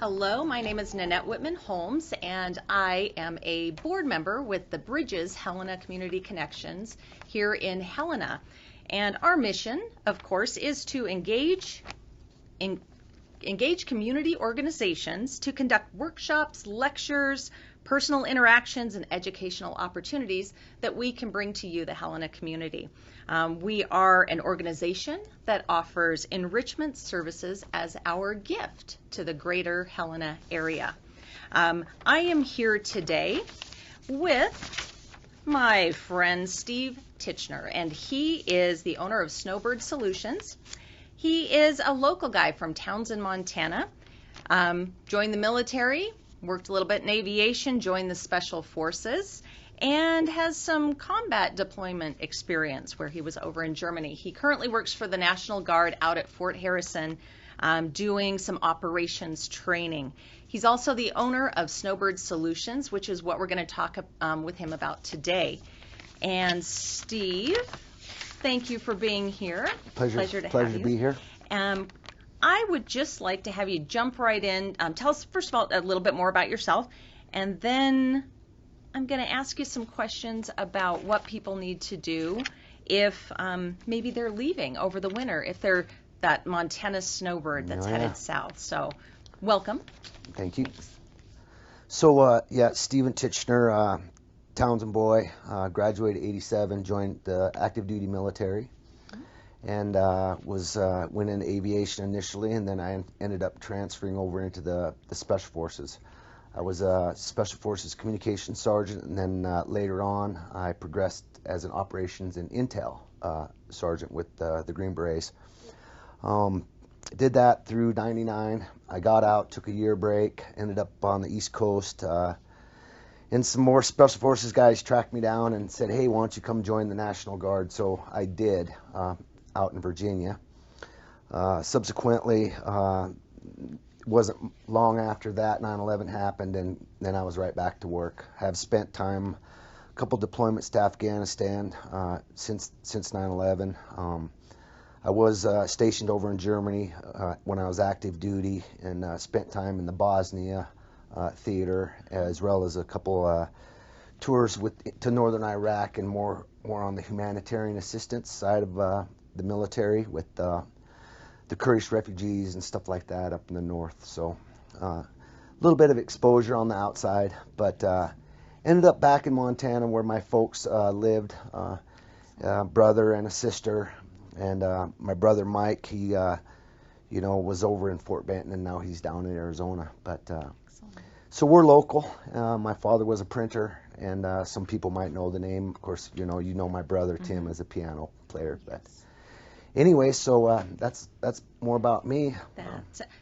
Hello, my name is Nanette Whitman-Holmes, and I am a board member with the Bridges Helena Community Connections here in Helena. And our mission, of course, is to engage community organizations to conduct workshops, lectures, personal interactions, and educational opportunities that we can bring to you, the Helena community. We are an organization that offers enrichment services as our gift to the greater Helena area. I am here today with my friend Steve Titchener, and he is the owner of Snowbird Solutions. He is a local guy from Townsend, Montana. Joined the military, worked a little bit in aviation, joined the Special Forces, and has some combat deployment experience where he was over in Germany. He currently works for the National Guard out at Fort Harrison, doing some operations training. He's also the owner of Snowbird Solutions, which is what we're going to talk with him about today. And Steve, thank you for being here. Pleasure to be here. I would just like to have you jump right in. Tell us, first of all, a little bit more about yourself, and then I'm going to ask you some questions about what people need to do if maybe they're leaving over the winter, if they're that Montana snowbird that's headed south. So, welcome. Thank you. So, Stephen Titchener, Townsend boy, graduated '87, joined the active duty military, and went into aviation initially, and then I ended up transferring over into the Special Forces. I was a Special Forces communications sergeant, and then later on I progressed as an operations and intel sergeant with the Green Berets. Did that through '99. I got out, took a year break, ended up on the East Coast, and some more Special Forces guys tracked me down and said, hey, why don't you come join the National Guard? So I did, out in Virginia. Subsequently, wasn't long after that 9/11 happened, and then I was right back to work. Have spent time, a couple deployments to Afghanistan since 9/11. I was stationed over in Germany when I was active duty, and spent time in the Bosnia theater, as well as a couple tours to northern Iraq, and more on the humanitarian assistance side of the military with the Kurdish refugees and stuff like that up in the north. So a little bit of exposure on the outside, but ended up back in Montana where my folks lived, brother and a sister, and my brother Mike, he was over in Fort Benton, and now he's down in Arizona. But so we're local. My father was a printer, and some people might know the name. Of course, you know my brother Tim as a piano player, but. Anyway, so that's more about me.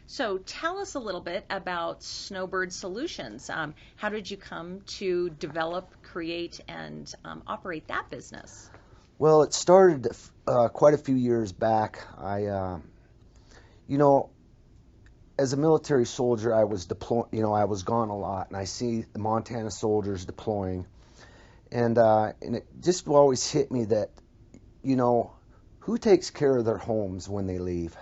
So tell us a little bit about Snowbird Solutions. How did you come to develop, create, and operate that business? Well, it started quite a few years back. I, as a military soldier, I was I was gone a lot, and I see the Montana soldiers deploying, and it just always hit me that, who takes care of their homes when they leave?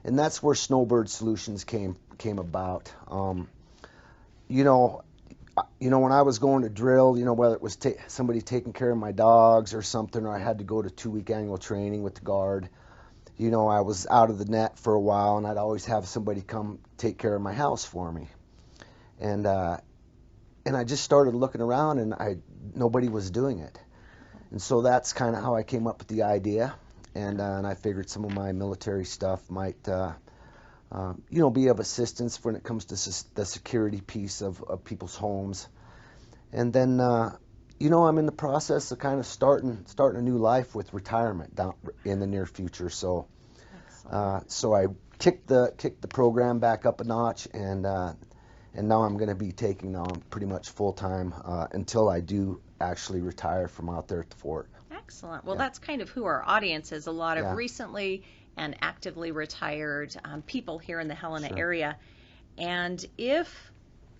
And that's where Snowbird Solutions came about. When I was going to drill, whether it was somebody taking care of my dogs or something, or I had to go to 2-week annual training with the Guard, I was out of the net for a while, and I'd always have somebody come take care of my house for me. And I just started looking around, and nobody was doing it. And so that's kind of how I came up with the idea. And I figured some of my military stuff might, be of assistance when it comes to the security piece of people's homes. And then, I'm in the process of kind of starting a new life with retirement down in the near future. So, so I kicked the program back up a notch, and now I'm going to be taking on pretty much full time until I do actually retire from out there at the fort. Excellent. Well, that's kind of who our audience is, a lot of recently and actively retired people here in the Helena area. And if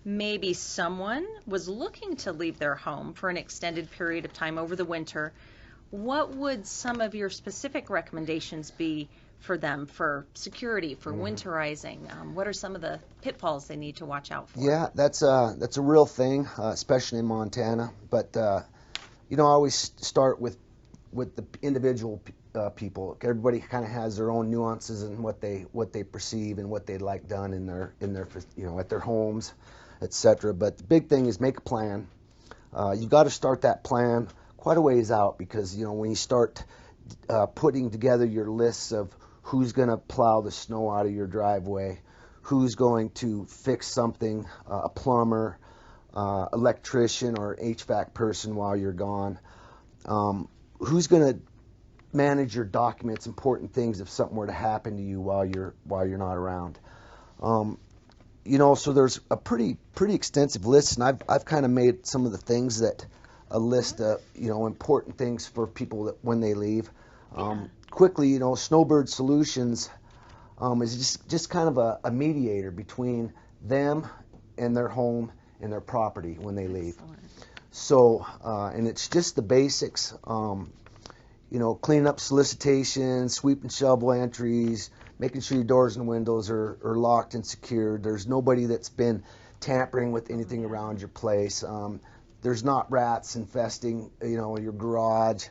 maybe someone was looking to leave their home for an extended period of time over the winter, what would some of your specific recommendations be for them for security, for winterizing? What are some of the pitfalls they need to watch out for? Yeah, that's a real thing, especially in Montana. But I always start with the individual people. Everybody kind of has their own nuances and what they perceive and what they'd like done in their at their homes, etc. But the big thing is make a plan. You've got to start that plan quite a ways out, because when you start putting together your lists of who's going to plow the snow out of your driveway, who's going to fix something, a plumber, electrician, or HVAC person while you're gone, who's going to manage your documents, important things if something were to happen to you while you're not around. So there's a pretty extensive list, and I've kind of made some of the things that a list of important things for people that when they leave. Quickly, Snowbird Solutions is just kind of a mediator between them and their home and their property when they leave. So, and it's just the basics. Cleaning up solicitations, sweep and shovel entries, making sure your doors and windows are locked and secured. There's nobody that's been tampering with anything around your place. There's not rats infesting, your garage.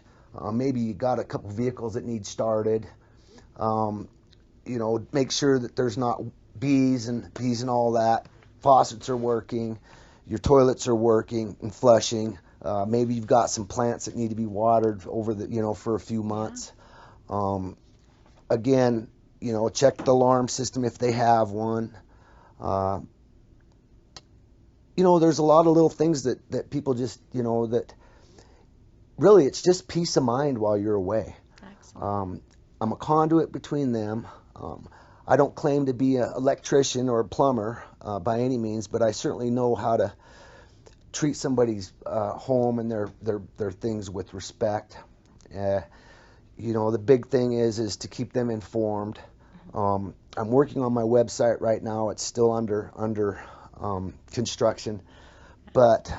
Maybe you got a couple vehicles that need started. Make sure that there's not bees and all that. Faucets are working. Your toilets are working and flushing. Maybe you've got some plants that need to be watered over for a few months. Again, check the alarm system if they have one. There's a lot of little things that people just, that really it's just peace of mind while you're away. Excellent. I'm a conduit between them. I don't claim to be an electrician or a plumber by any means, but I certainly know how to treat somebody's home and their things with respect. The big thing is to keep them informed. I'm working on my website right now. It's still under construction, but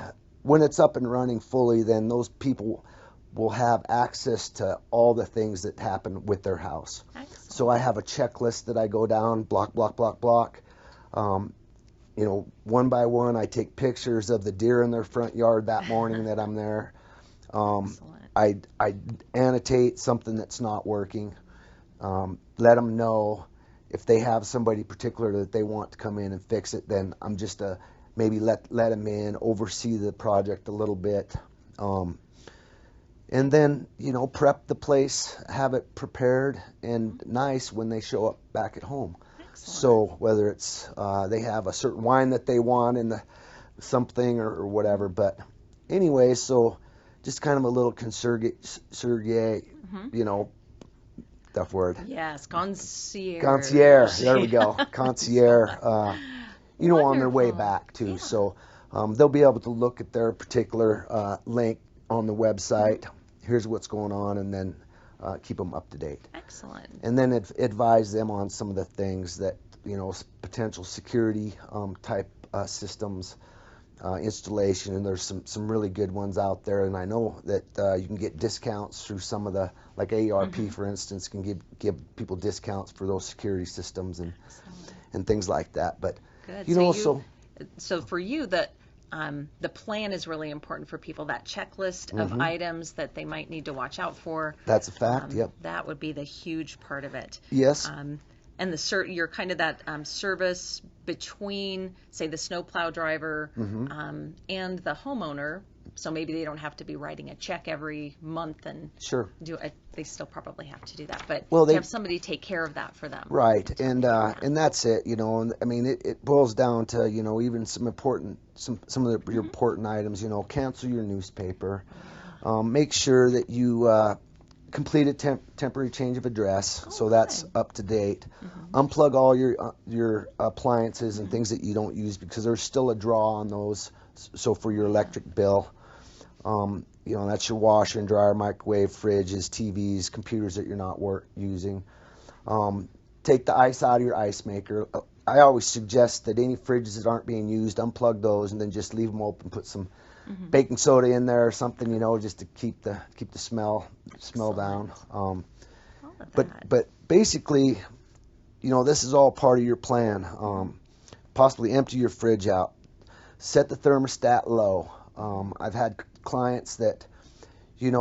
when it's up and running fully, then those people will have access to all the things that happen with their house. Excellent. So I have a checklist that I go down, block. One by one, I take pictures of the deer in their front yard that morning that I'm there. I annotate something that's not working. Let them know if they have somebody particular that they want to come in and fix it. Then I'm just maybe let them in, oversee the project a little bit, and then prep the place, have it prepared and nice when they show up back at home. So whether it's they have a certain wine that they want in something or whatever, but anyway, so just kind of a little concierge, tough word. Yes, concierge. Concierge, there we go, concierge. On their way back too. Yeah. So they'll be able to look at their particular link on the website. Here's what's going on, and then keep them up to date. Excellent. And then advise them on some of the things that, potential security type systems, installation, and there's some really good ones out there. And I know that you can get discounts through some of the, like AARP, for instance, can give people discounts for those security systems and things like that. But, good. So for you, the plan is really important for people, that checklist of items that they might need to watch out for. That's a fact, yep. That would be the huge part of it. Yes. And you're kind of that service between, say, the snowplow driver and the homeowner. So maybe they don't have to be writing a check every month and they still probably have to do that. But they have somebody take care of that for them. Right, and that's it. And I mean, it boils down to even some important some of your important items. Cancel your newspaper. Make sure that you complete a temporary change of address, so that's up to date. Unplug all your appliances and things that you don't use, because there's still a draw on those. So for your electric bill, that's your washer and dryer, microwave, fridges, TVs, computers that you're not using. Take the ice out of your ice maker. I always suggest that any fridges that aren't being used, unplug those and then just leave them open. Put some baking soda in there or something, just to keep the smell down. But basically, this is all part of your plan. Possibly empty your fridge out. Set the thermostat low. I've had clients that, you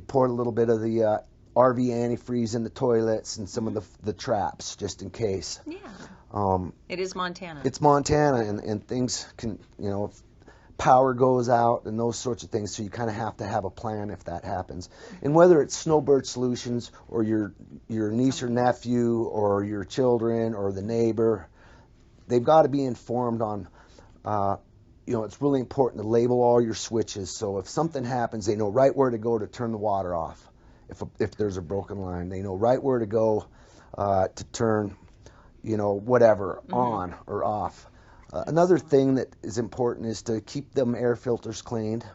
poured a little bit of the RV antifreeze in the toilets and some of the traps just in case. Yeah. It is Montana. It's Montana, and things can, if power goes out and those sorts of things, so you kind of have to have a plan if that happens. And whether it's Snowbird Solutions or your niece or nephew or your children or the neighbor, they've got to be informed on, it's really important to label all your switches, so if something happens, they know right where to go to turn the water off. If there's a broken line, they know right where to go to turn, whatever, on or off. Another thing that is important is to keep them air filters cleaned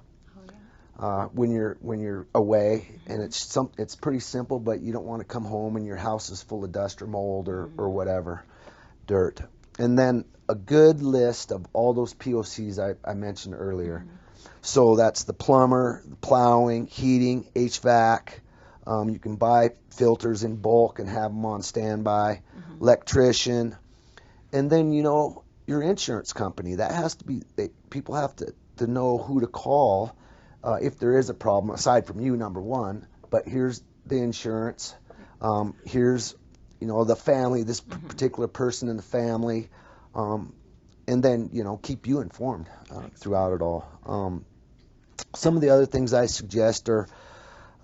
when you're away, and it's pretty simple, but you don't want to come home and your house is full of dust or mold or whatever, dirt. And then a good list of all those POCs I mentioned earlier. So that's the plumber, the plowing, heating, HVAC. You can buy filters in bulk and have them on standby. Electrician, and then your insurance company. That has to be. People have to know who to call if there is a problem. Aside from you, number one. But here's the insurance. Here's the family. This particular person in the family. And then keep you informed throughout it all. Some of the other things I suggest are.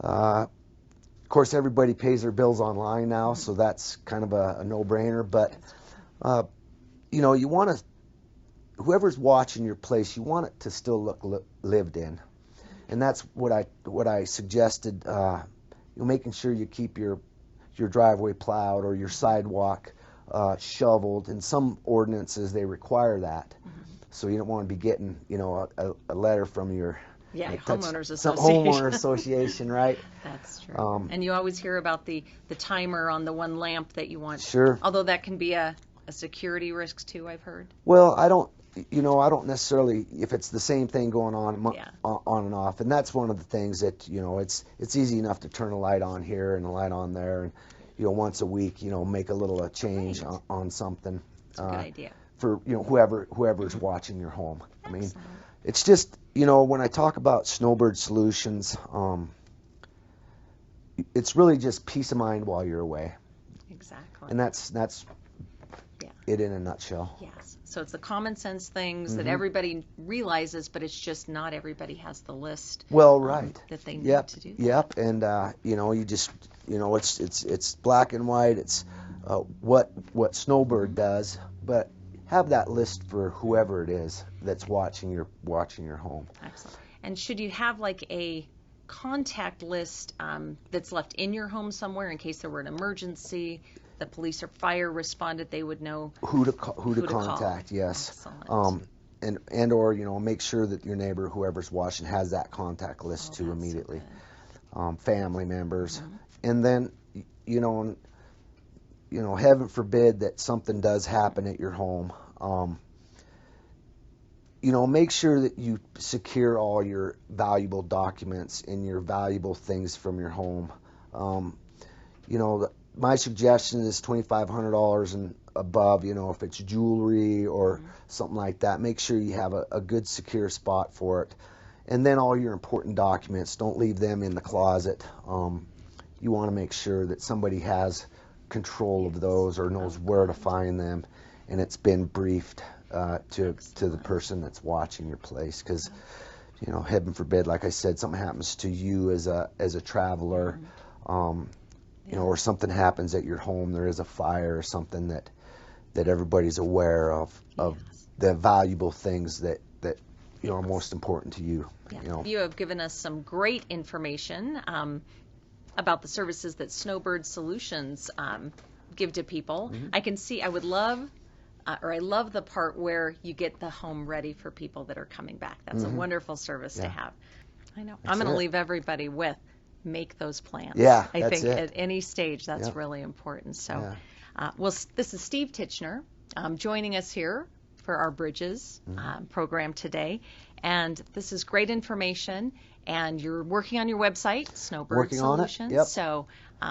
Of course, everybody pays their bills online now, so that's kind of a no-brainer. But, you want to, whoever's watching your place, you want it to still look lived in. And that's what I suggested, making sure you keep your driveway plowed or your sidewalk shoveled. In some ordinances, they require that. So you don't want to be getting, a letter from your... Yeah, homeowners association. Homeowner association, right? That's true. And you always hear about the timer on the one lamp that you want. Sure. Although that can be a security risk too, I've heard. Well, I don't necessarily, if it's the same thing going on and off. And that's one of the things that, it's easy enough to turn a light on here and a light on there. And, once a week, make a little change on something. That's a good idea. For, whoever's watching your home. I mean, it's just, when I talk about Snowbird Solutions, it's really just peace of mind while you're away. Exactly. And that's it in a nutshell. Yes. So it's the common sense things that everybody realizes, but it's just not everybody has the list. Well, right. That they need to do. Yep. And you just it's black and white. It's what Snowbird does, but have that list for whoever it is that's watching your home. Excellent. And should you have like a contact list that's left in your home somewhere in case there were an emergency, the police or fire responded, they would know who to contact. Yes. Excellent. And or make sure that your neighbor, whoever's watching, has that contact list too immediately. Family members, and then heaven forbid that something does happen at your home. Make sure that you secure all your valuable documents and your valuable things from your home. My suggestion is $2,500 and above, if it's jewelry or something like that. Make sure you have a good secure spot for it. And then all your important documents, don't leave them in the closet. You want to make sure that somebody has control of those or knows where to find them, and it's been briefed to the person that's watching your place, because heaven forbid, like I said, something happens to you as a traveler, or something happens at your home, there is a fire or something that everybody's aware of the valuable things that are most important to you. You have given us some great information about the services that Snowbird Solutions give to people. I love the part where you get the home ready for people that are coming back. That's a wonderful service to have. I know. I'm going to leave everybody with make those plans. Yeah, I think at any stage that's really important. So, this is Steve Titchener joining us here for our Bridges program today. And this is great information. And you're working on your website, Snowbird Working on it, Solutions. yep. So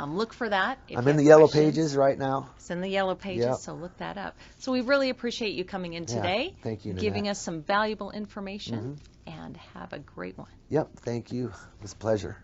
look for that. If I'm you in have the yellow questions. pages right now. It's in the yellow pages, Yep. so look that up. So we really appreciate you coming in today, thank you, giving Nanette. us some valuable information, and have a great one. Yep, thank you. It was a pleasure.